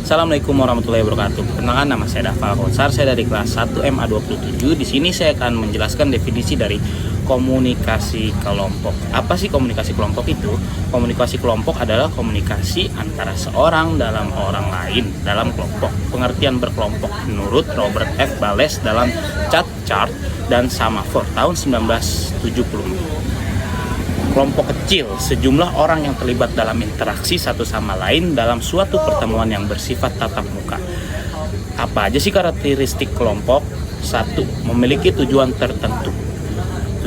Assalamualaikum warahmatullahi wabarakatuh. Perkenalkan, nama saya Dava Konsar, saya dari kelas 1 MA27. Di sini saya akan menjelaskan definisi dari komunikasi kelompok. Apa sih komunikasi kelompok itu? Komunikasi kelompok adalah komunikasi antara seorang dalam orang lain dalam kelompok. Pengertian berkelompok menurut Robert F. Bales dalam Chart dan Semafor tahun 1970. Kelompok kecil, sejumlah orang yang terlibat dalam interaksi satu sama lain dalam suatu pertemuan yang bersifat tatap muka. Apa aja sih karakteristik kelompok? 1. Memiliki tujuan tertentu.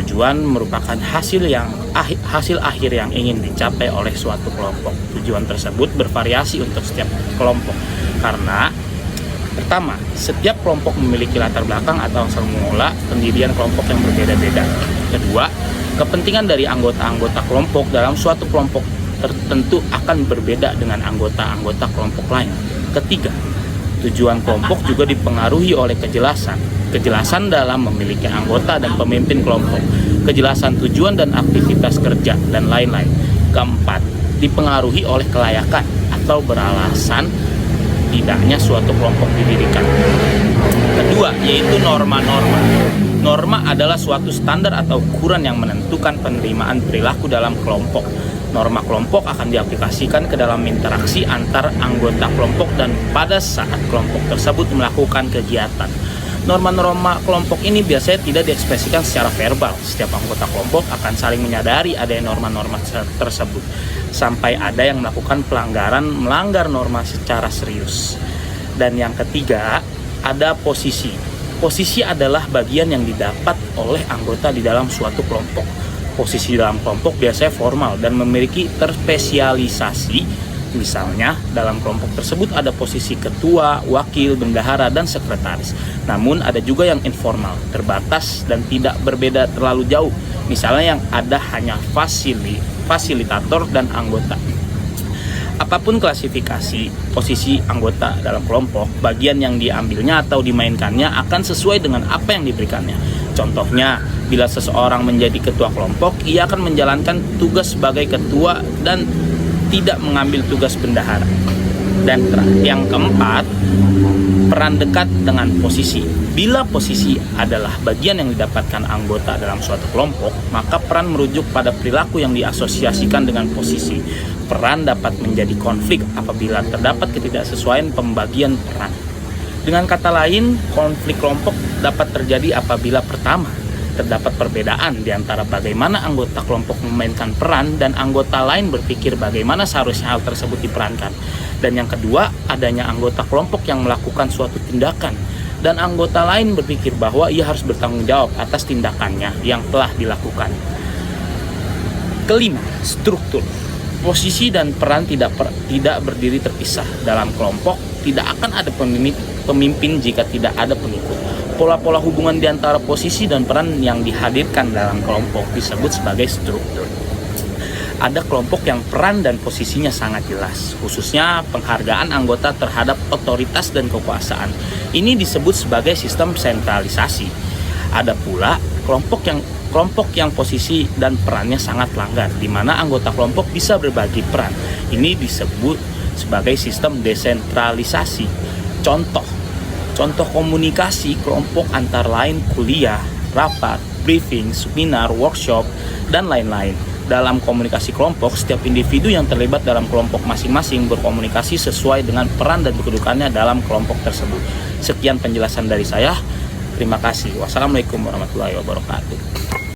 Tujuan merupakan hasil akhir yang ingin dicapai oleh suatu kelompok. Tujuan tersebut bervariasi untuk setiap kelompok. Karena pertama, setiap kelompok memiliki latar belakang atau asal mula pendirian kelompok yang berbeda-beda. Kedua, kepentingan dari anggota-anggota kelompok dalam suatu kelompok tertentu akan berbeda dengan anggota-anggota kelompok lain. Ketiga, tujuan kelompok juga dipengaruhi oleh kejelasan dalam memiliki anggota dan pemimpin kelompok, kejelasan tujuan dan aktivitas kerja, dan lain-lain. Keempat, dipengaruhi oleh kelayakan atau beralasan tidaknya suatu kelompok didirikan. Kedua, yaitu norma-norma. Norma adalah suatu standar atau ukuran yang menentukan penerimaan perilaku dalam kelompok. Norma kelompok akan diaplikasikan ke dalam interaksi antar anggota kelompok dan pada saat kelompok tersebut melakukan kegiatan. Norma-norma kelompok ini biasanya tidak diekspresikan secara verbal. Setiap anggota kelompok akan saling menyadari adanya norma-norma tersebut, sampai ada yang melakukan melanggar norma secara serius. Dan yang ketiga, ada posisi. Posisi adalah bagian yang didapat oleh anggota di dalam suatu kelompok. Posisi dalam kelompok biasanya formal dan memiliki terspesialisasi. Misalnya, dalam kelompok tersebut ada posisi ketua, wakil, bendahara, dan sekretaris. Namun ada juga yang informal, terbatas, dan tidak berbeda terlalu jauh. Misalnya yang ada hanya fasilitator dan anggota. Apapun klasifikasi posisi anggota dalam kelompok, bagian yang diambilnya atau dimainkannya akan sesuai dengan apa yang diberikannya. Contohnya, bila seseorang menjadi ketua kelompok, ia akan menjalankan tugas sebagai ketua dan tidak mengambil tugas bendahara. Dan yang keempat, peran dekat dengan posisi. Bila posisi adalah bagian yang didapatkan anggota dalam suatu kelompok, maka peran merujuk pada perilaku yang diasosiasikan dengan posisi. Peran dapat menjadi konflik apabila terdapat ketidaksesuaian pembagian peran. Dengan kata lain, konflik kelompok dapat terjadi apabila pertama, terdapat perbedaan di antara bagaimana anggota kelompok memainkan peran dan anggota lain berpikir bagaimana seharusnya hal tersebut diperankan. Dan yang kedua, adanya anggota kelompok yang melakukan suatu tindakan dan anggota lain berpikir bahwa ia harus bertanggung jawab atas tindakannya yang telah dilakukan. Kelima, struktur. Posisi dan peran tidak berdiri terpisah. Dalam kelompok tidak akan ada pemimpin jika tidak ada pengikut. Pola-pola hubungan di antara posisi dan peran yang dihadirkan dalam kelompok disebut sebagai struktur. Ada kelompok yang peran dan posisinya sangat jelas, khususnya penghargaan anggota terhadap otoritas dan kekuasaan. Ini disebut sebagai sistem sentralisasi. Ada pula kelompok yang posisi dan perannya sangat langgar, di mana anggota kelompok bisa berbagi peran. Ini disebut sebagai sistem desentralisasi. Contoh komunikasi kelompok antara lain kuliah, rapat, briefing, seminar, workshop, dan lain-lain. Dalam komunikasi kelompok, setiap individu yang terlibat dalam kelompok masing-masing berkomunikasi sesuai dengan peran dan kedudukannya dalam kelompok tersebut. Sekian penjelasan dari saya. Terima kasih. Wassalamualaikum warahmatullahi wabarakatuh.